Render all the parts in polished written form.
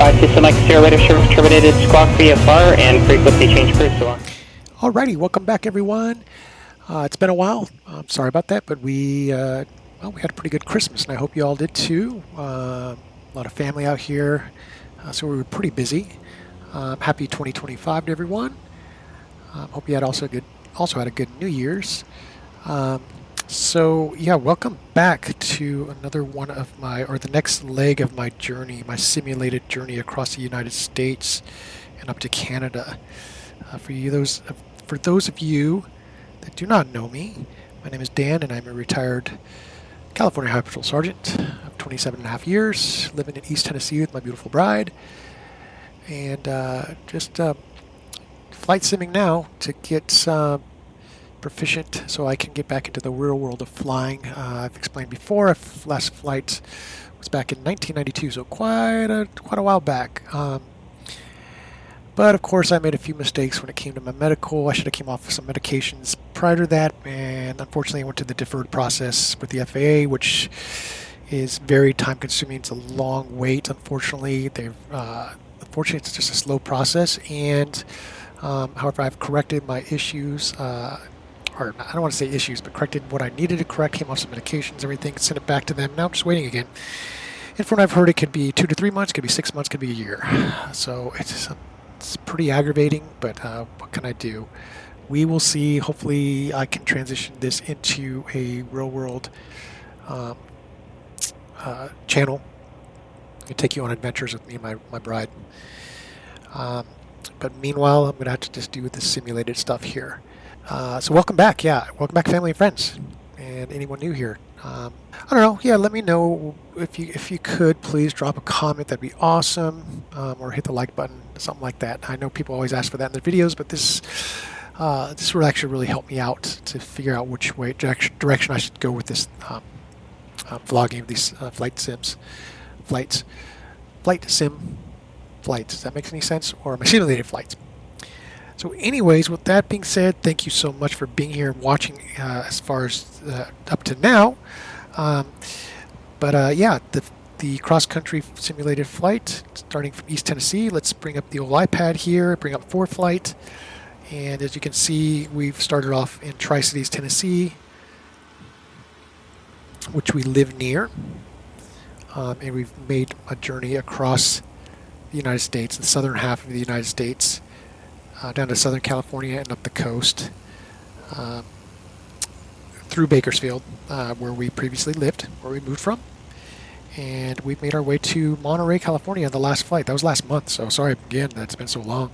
System like 0 radar service terminated, squawk VFR, and frequency change cruise so on. Alrighty, welcome back everyone. It's been a while. I'm sorry about that, but we had a pretty good Christmas, and I hope you all did too. A lot of family out here, so we were pretty busy. Happy 2025 to everyone. Hope you had also had a good New Year's. So yeah, welcome back to another one of the next leg of my journey, my simulated journey across the United States and up to Canada. For those of you that do not know me, my name is Dan, and I'm a retired California High Patrol Sergeant of 27 and a half years, living in East Tennessee with my beautiful bride, and just flight simming now to get proficient so I can get back into the real world of flying. I've explained before, last flight was back in 1992, so quite a while back. But of course I made a few mistakes when it came to my medical. I should have came off some medications prior to that, and unfortunately I went to the deferred process with the FAA, which is very time consuming. It's a long wait, unfortunately. Unfortunately it's just a slow process, and however, I've corrected my issues, or I don't want to say issues, but corrected what I needed to correct, came off some medications, everything, sent it back to them. Now I'm just waiting again. And from what I've heard, it could be 2 to 3 months, could be 6 months, could be a year. So it's pretty aggravating, but what can I do? We will see. Hopefully I can transition this into a real world channel. I can take you on adventures with me and my bride. But meanwhile, I'm going to have to just do this simulated stuff here. So welcome back. Yeah, welcome back, family and friends, and anyone new here. I don't know. Yeah, let me know if you could please drop a comment. That'd be awesome. Or hit the like button, something like that. I know people always ask for that in their videos, but this will actually really help me out to figure out which direction I should go with this vlogging of these flight sim flights. Does that make any sense? Or my simulated flights. So anyways, with that being said, thank you so much for being here and watching as far as up to now. Yeah, the cross-country simulated flight starting from East Tennessee. Let's bring up the old iPad here, bring up ForeFlight. And as you can see, we've started off in Tri-Cities, Tennessee, which we live near. And we've made a journey across the United States, the southern half of the United States, down to Southern California and up the coast, through Bakersfield, where we previously lived, where we moved from. And we've made our way to Monterey, California, the last flight. That was last month, so sorry again that's been so long.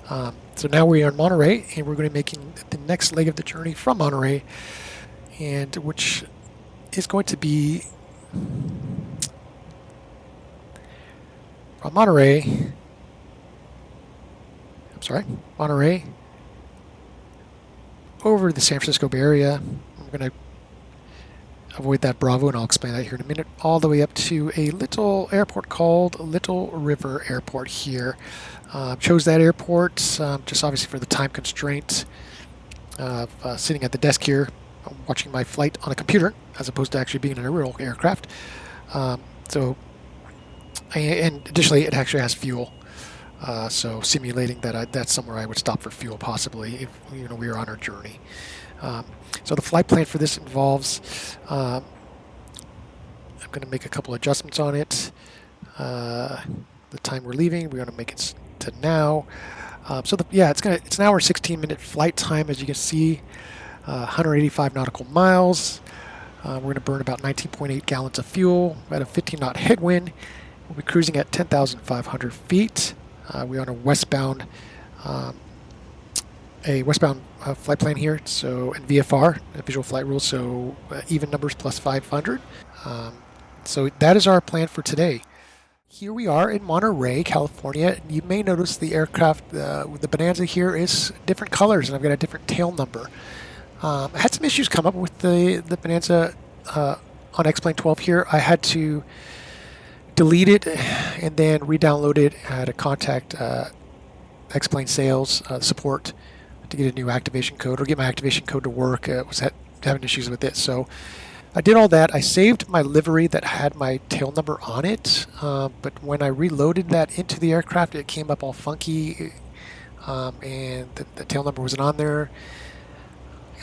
So now we are in Monterey, and we're going to be making the next leg of the journey from Monterey, and which is going to be from Monterey over the San Francisco Bay Area. I'm going to avoid that Bravo, and I'll explain that here in a minute, all the way up to a little airport called Little River Airport here. Chose that airport just obviously for the time constraint of sitting at the desk here watching my flight on a computer as opposed to actually being in a real aircraft. And additionally, it actually has fuel. So simulating that that's somewhere I would stop for fuel possibly if we were on our journey. So the flight plan for this involves I'm going to make a couple adjustments on it. The time we're leaving, we're going to make it to now. It's an hour 16-minute flight time, as you can see. 185 nautical miles. We're going to burn about 19.8 gallons of fuel at a 15-knot headwind. We'll be cruising at 10,500 feet. We're on a westbound flight plan here, so in VFR, visual flight rules, so even numbers plus 500. So that is our plan for today. Here we are in Monterey, California. You may notice the aircraft with the Bonanza here is different colors, and I've got a different tail number. I had some issues come up with the Bonanza on X-Plane 12 here. I had to delete it and then re-download it. I had to contact X-Plane sales support to get a new activation code or get my activation code to work. Was having issues with it, so I did all that. I saved my livery that had my tail number on it, but when I reloaded that into the aircraft, it came up all funky, and the tail number wasn't on there.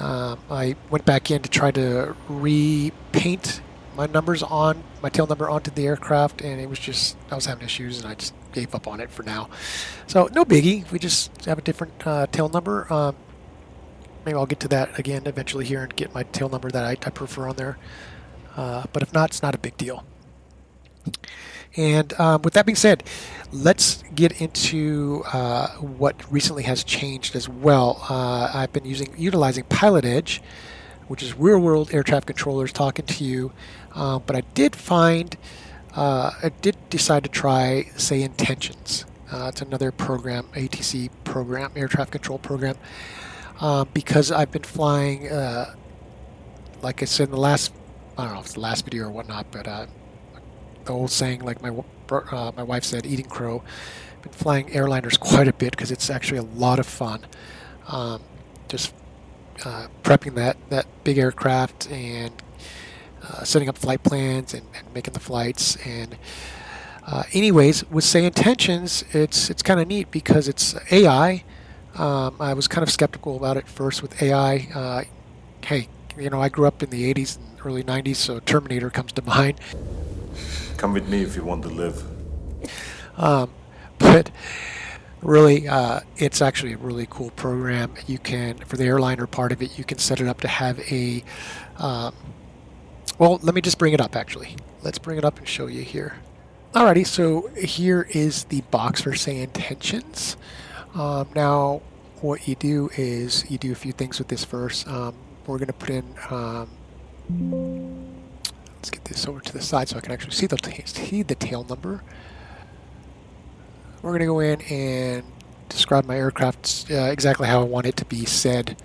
I went back in to try to repaint my tail number onto the aircraft, and it was just, I was having issues, and I just gave up on it for now. So no biggie. We just have a different tail number. Maybe I'll get to that again eventually here and get my tail number that I prefer on there. But if not, it's not a big deal. And with that being said, let's get into what recently has changed as well. I've been utilizing Pilot Edge, which is real-world air traffic controllers talking to you. But I did decide to try SayIntentions. It's another program, ATC program, air traffic control program. Because I've been flying, like I said in the last, I don't know if it's the last video or whatnot, but the old saying, like my wife said, eating crow. I've been flying airliners quite a bit because it's actually a lot of fun. Just prepping that big aircraft and setting up flight plans and making the flights. And anyways, with SayIntentions, it's kind of neat because it's AI. I was kind of skeptical about it first with AI. Hey, I grew up in the 80s and early 90s, so Terminator comes to mind. Come with me if you want to live. But really, it's actually a really cool program. You can, for the airliner part of it, you can set it up to have a, well, let me just bring it up actually. Let's bring it up and show you here. Alrighty, so here is the box for SayIntentions. Now, what you do is you do a few things with this first. We're going to put in, let's get this over to the side so I can actually see the tail number. We're going to go in and describe my aircraft exactly how I want it to be said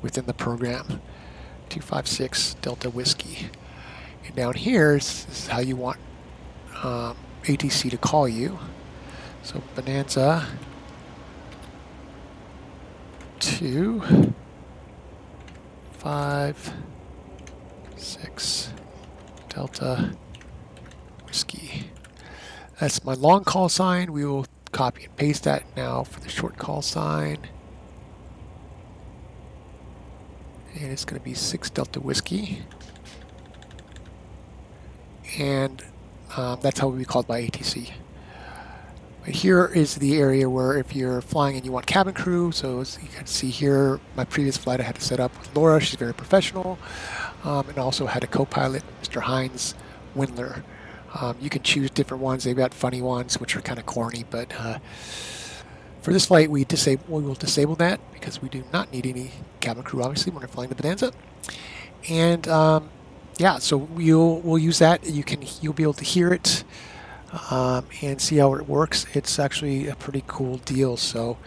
within the program. 256 Delta Whiskey. And down here is how you want ATC to call you. So Bonanza 256 Delta Whiskey. That's my long call sign. We will copy and paste that now for the short call sign. And it's going to be 6 Delta Whiskey. And that's how we'll be called by ATC. Here is the area where if you're flying and you want cabin crew, so as you can see here, my previous flight I had to set up with Laura, she's very professional, and also had a co-pilot, Mr. Heinz Windler. You can choose different ones. They've got funny ones, which are kind of corny, but for this flight we will disable that because we do not need any cabin crew, obviously, when we're flying the Bonanza. And yeah, so we'll use that. You'll be able to hear it and see how it works. It's actually a pretty cool deal. So,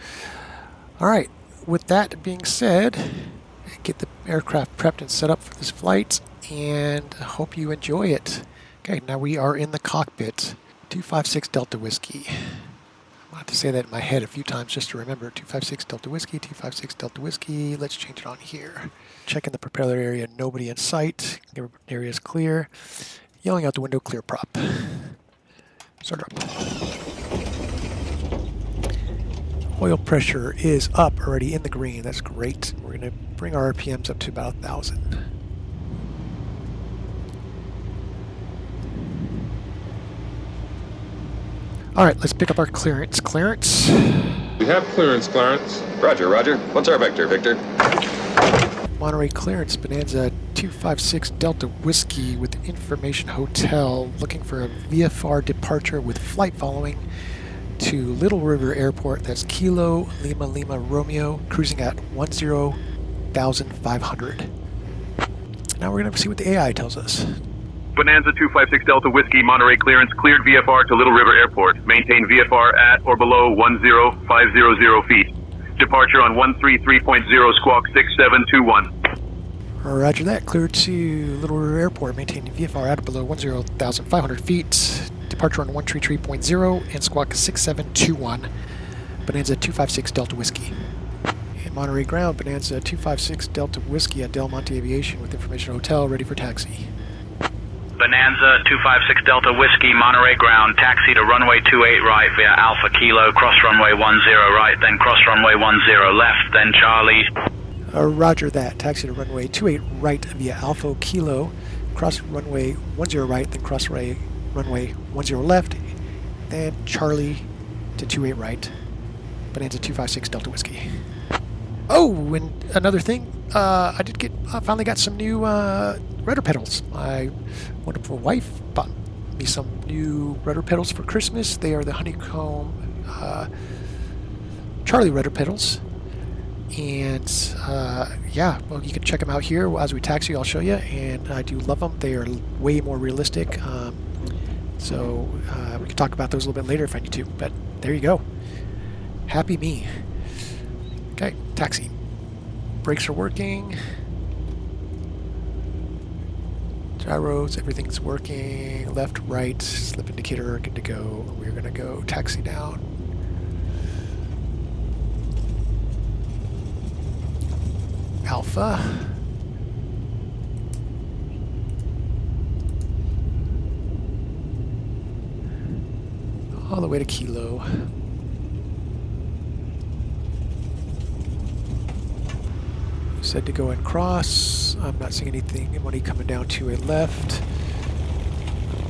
all right. With that being said, get the aircraft prepped and set up for this flight, and I hope you enjoy it. Okay, now we are in the cockpit. 256 Delta Whiskey. I have to say that in my head a few times just to remember. 256 Delta Whiskey, 256 Delta Whiskey. Let's change it on here. Checking the propeller area, nobody in sight. The area is clear. Yelling out the window, clear prop. Start up. Oil pressure is up already in the green. That's great. We're going to bring our RPMs up to about 1,000. All right, let's pick up our clearance. Clearance. We have clearance, Clarence. Roger, roger. What's our vector, Victor? Monterey clearance, Bonanza 256 Delta Whiskey with Information Hotel, looking for a VFR departure with flight following to Little River Airport. That's Kilo Lima Lima Romeo, cruising at 10,500. Now we're going to see what the AI tells us. Bonanza 256 Delta Whiskey, Monterey clearance, cleared VFR to Little River Airport. Maintain VFR at or below 10500 feet. Departure on 133.0 squawk 6721. Roger that. Clear to Little River Airport. Maintain VFR at or below 10,500 feet. Departure on 133.0 and squawk 6721. Bonanza 256 Delta Whiskey. And Monterey ground, Bonanza 256 Delta Whiskey at Del Monte Aviation with Information Hotel, ready for taxi. Bonanza 256 Delta Whiskey, Monterey ground, taxi to runway 28 right via Alpha Kilo, cross runway 10 right, then cross runway 10 left, then Charlie. Roger that. Taxi to runway 28 right via Alpha Kilo, cross runway 10 right, then cross runway 10 left, then Charlie to 28 right, Bonanza 256 Delta Whiskey. Oh, and another thing, I finally got some new rudder pedals. My wonderful wife bought me some new rudder pedals for Christmas. They are the Honeycomb Charlie rudder pedals. And yeah, well, you can check them out here as we taxi. I'll show you, and I do love them. They are way more realistic. So we can talk about those a little bit later if I need to. But there you go. Happy me. Okay, taxi. Brakes are working. Gyros, everything's working. Left, right, slip indicator, good to go. We're gonna go taxi down. Alpha. All the way to Kilo. Said to go and cross. I'm not seeing anything. Money coming down to a left.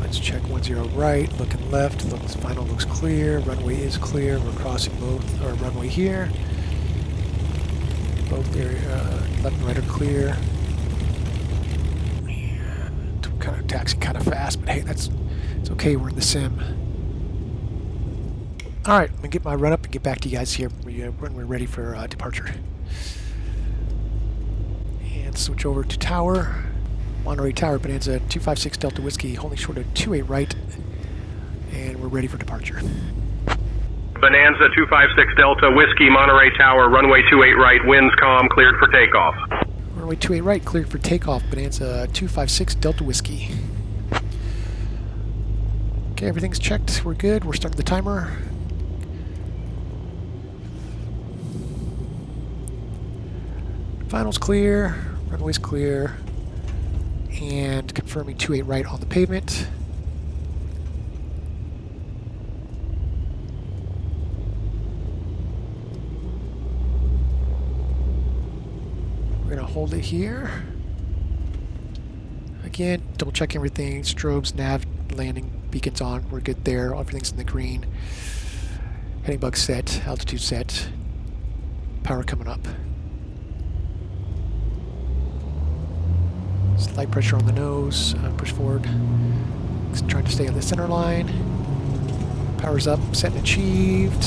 Let's check 10 right. Looking left. Looks final. Looks clear. Runway is clear. We're crossing both our runway here. Both area left and right are clear. And kind of taxi kind of fast, but hey, it's okay. We're in the sim. All right, I'm gonna get my run up and get back to you guys here when we're ready for departure. Switch over to tower. Monterey Tower, Bonanza 256 Delta Whiskey, holding short of 28 right, and we're ready for departure. Bonanza 256 Delta Whiskey, Monterey Tower, runway 28 right, winds calm, cleared for takeoff. Runway 28 right, cleared for takeoff, Bonanza 256 Delta Whiskey. Okay, everything's checked, we're good, we're starting the timer. Final's clear. Runway's clear, and confirming 28 right on the pavement. We're going to hold it here. Again, double check everything. Strobes, nav, landing, beacons on. We're good there. Everything's in the green. Heading bug set, altitude set. Power coming up. Slight pressure on the nose, push forward. Trying to stay on the center line. Power's up, set and achieved.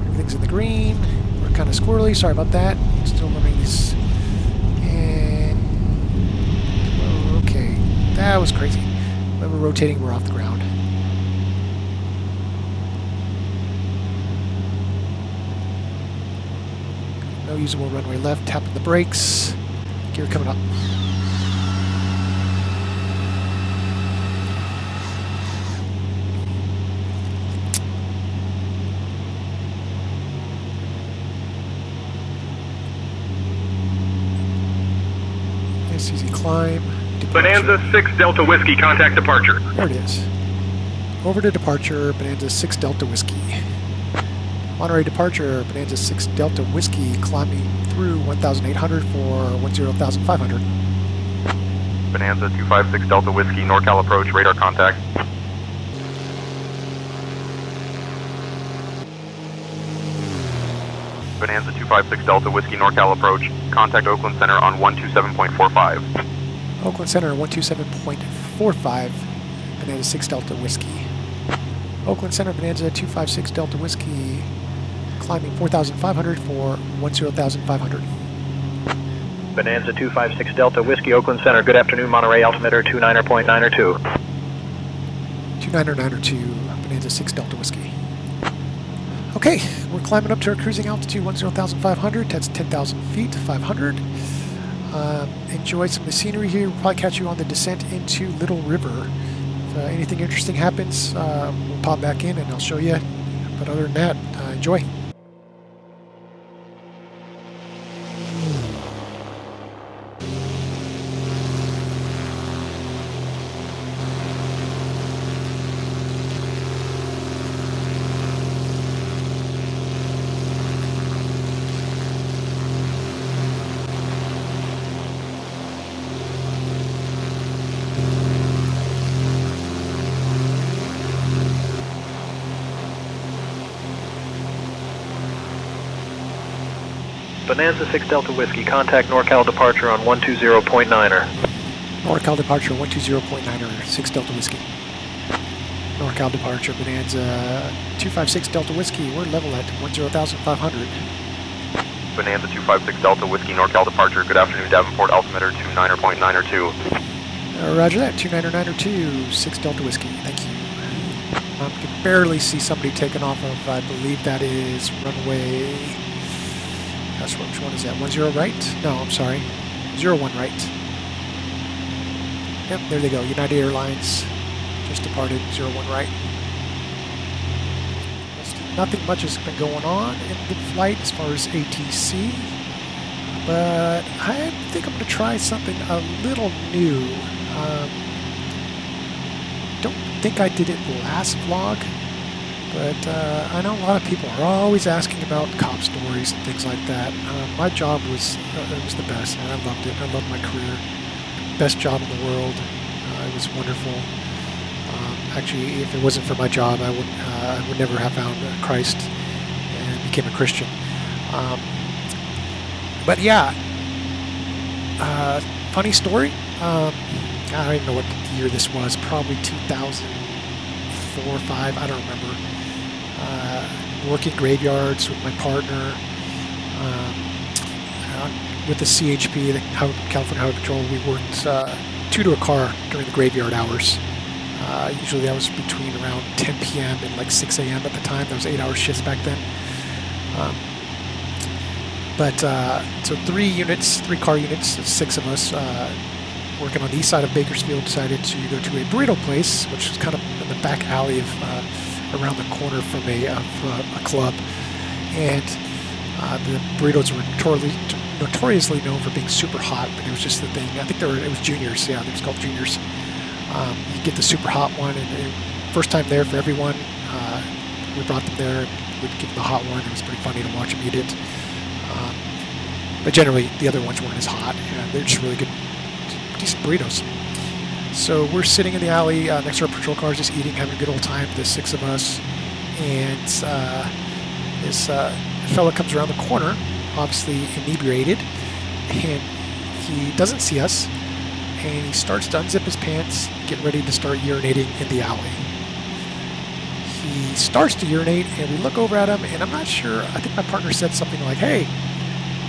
Everything's in the green. We're kind of squirrely, sorry about that. Still learning these. And okay, that was crazy. When we're rotating, we're off the ground. No usable runway left, tapping the brakes. Gear coming up. Nice easy climb. Bonanza 6 Delta Whiskey, contact departure. There it is. Over to departure, Bonanza 6 Delta Whiskey. Monterey departure, Bonanza 6 Delta Whiskey, climbing through 1,800 for 10,500. Bonanza 256 Delta Whiskey, NorCal approach, radar contact. Bonanza 256 Delta Whiskey, NorCal approach, contact Oakland Center on 127.45. Oakland Center 127.45, Bonanza 6 Delta Whiskey. Oakland Center, Bonanza 256 Delta Whiskey, climbing 4,500 for 10,500. Bonanza 256 Delta Whiskey, Oakland Center. Good afternoon, Monterey altimeter 29.902. 2992, Bonanza 6 Delta Whiskey. Okay, we're climbing up to our cruising altitude 10,500. That's 10,000 feet, 500. Enjoy some of the scenery here. We'll probably catch you on the descent into Little River. If anything interesting happens, we'll pop back in and I'll show you. But other than that, enjoy. Bonanza 6 Delta Whiskey, contact NorCal departure on 120.9er. NorCal departure 120.9er, 6 Delta Whiskey. NorCal departure, Bonanza 256 Delta Whiskey, we're level at 10,500. Bonanza 256 Delta Whiskey NorCal departure. Good afternoon, Davenport altimeter 29.902. Roger that, 29902, 6 Delta Whiskey, thank you. I can barely see somebody taking off of, I believe that is runway, gosh, which one is that, 10 right? No, I'm sorry, 01 right. Yep, there they go, United Airlines, just departed, 01 right. Nothing much has been going on in the flight as far as ATC, but I think I'm going to try something a little new. Don't think I did it last vlog, but I know a lot of people are always asking about cop stories and things like that. My job was the best, and I loved it. I loved my career. Best job in the world. It was wonderful. Actually, if it wasn't for my job, I would never have found Christ and became a Christian. But yeah, funny story. I don't even know what year this was. Probably 2004 or 5. I don't remember. Working graveyards with my partner. With the CHP, the California Highway Patrol, we worked 2 to a car during the graveyard hours. Usually that was between around 10 p.m. and like 6 a.m. at the time. There was 8-hour shifts back then. So 3 car units, 6 of us, working on the east side of Bakersfield, decided to go to a burrito place, which was kind of in the back alley of around the corner from a club. And the burritos were notoriously known for being super hot, but it was just the thing. I think it was Juniors. Yeah, it was called Juniors. You get the super hot one, and first time there for everyone. We brought them there, we'd give them the hot one. It was pretty funny to watch them eat it. But generally, the other ones weren't as hot, and they're just really good, decent burritos. So we're sitting in the alley next to our patrol cars, just eating, having a good old time, the 6 of us. And this fella comes around the corner, obviously inebriated, and he doesn't see us. And he starts to unzip his pants, get ready to start urinating in the alley. He starts to urinate, and we look over at him, and I'm not sure, I think my partner said something like, "Hey,"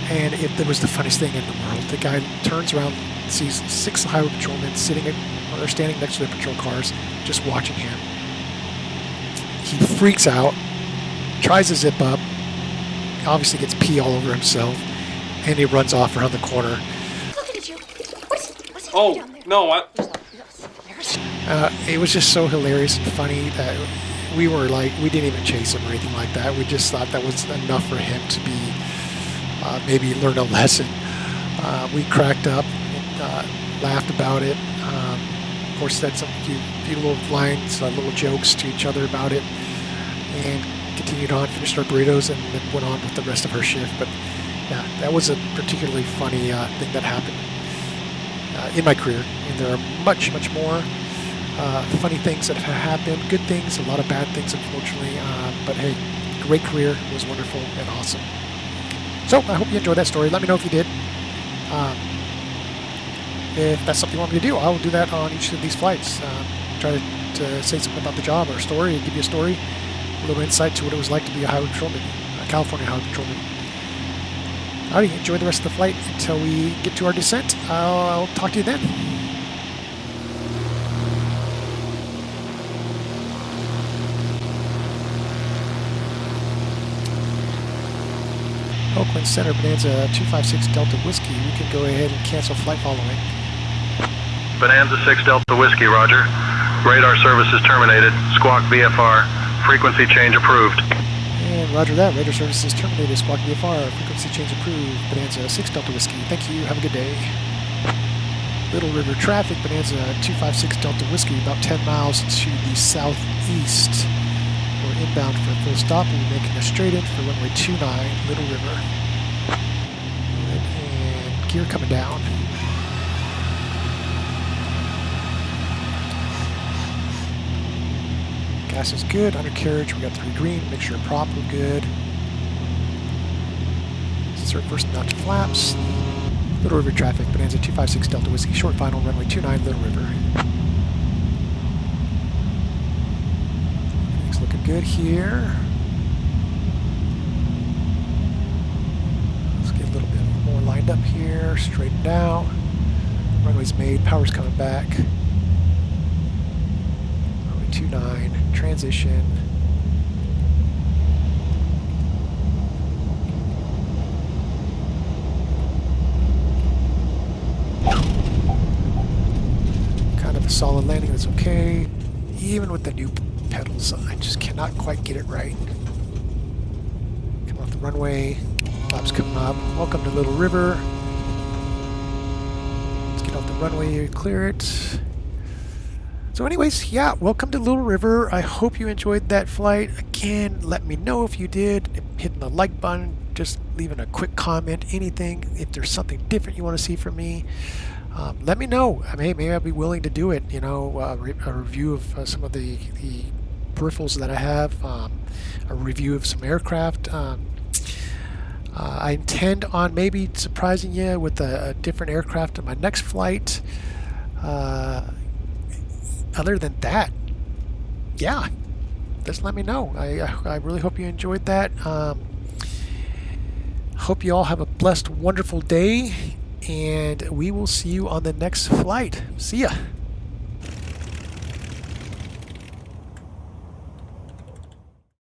and it was the funniest thing in the world. The guy turns around, sees 6 highway patrolmen standing next to their patrol cars, just watching him. He freaks out, tries to zip up, obviously gets pee all over himself, and he runs off around the corner. Oh, no, it was just so hilarious and funny that we didn't even chase him or anything like that. We just thought that was enough for him to be, maybe learn a lesson. We cracked up and laughed about it. Of course, said some few little lines, little jokes to each other about it, and continued on, finished our burritos, and then went on with the rest of our shift. But yeah, that was a particularly funny thing that happened in my career, and there are much more funny things that have happened, good things, a lot of bad things, unfortunately, but hey, great career, it was wonderful and awesome. So I hope you enjoyed that story. Let me know if you did. If that's something you want me to do, I will do that on each of these flights. Try to say something about the job or a story, give you a story, a little insight to what it was like to be a highway patrolman, a California highway patrolman. Alrighty, enjoy the rest of the flight until we get to our descent. I'll talk to you then. Oakland Center, Bonanza 256 Delta Whiskey. We can go ahead and cancel flight following. Bonanza 6 Delta Whiskey, roger. Radar services terminated. Squawk VFR. Frequency change approved. And roger that. Radar services terminated. Squawk VFR. Frequency change approved. Bonanza 6 Delta Whiskey. Thank you. Have a good day. Little River traffic. Bonanza 256 Delta Whiskey. About 10 miles to the southeast. We're inbound for a full stop. We'll be making a straight in for runway 29, Little River. Good. And gear coming down. Gas is good. Undercarriage, we got 3 green. Make sure prop we're good. insert first notch flaps. Little River traffic, Bonanza 256 Delta Whiskey, short final, runway 29, Little River. Everything's looking good here. Let's get a little bit more lined up here, straightened out. Runway's made, power's coming back. Runway 29, transition. Kind of a solid landing, that's okay. Even with the new pedals, I just cannot quite get it right. Come off the runway, flaps coming up. Welcome to Little River. Let's get off the runway, clear it. So anyways, yeah, welcome to Little River. I hope you enjoyed that flight. Again, let me know if you did. Hitting the like button, just leaving a quick comment, anything. If there's something different you want to see from me, let me know. Maybe I'll be willing to do it. You know, a review of some of the peripherals that I have, a review of some aircraft. I intend on maybe surprising you with a different aircraft on my next flight. Other than that, yeah, just let me know. I really hope you enjoyed that. Hope you all have a blessed, wonderful day, and we will see you on the next flight. See ya.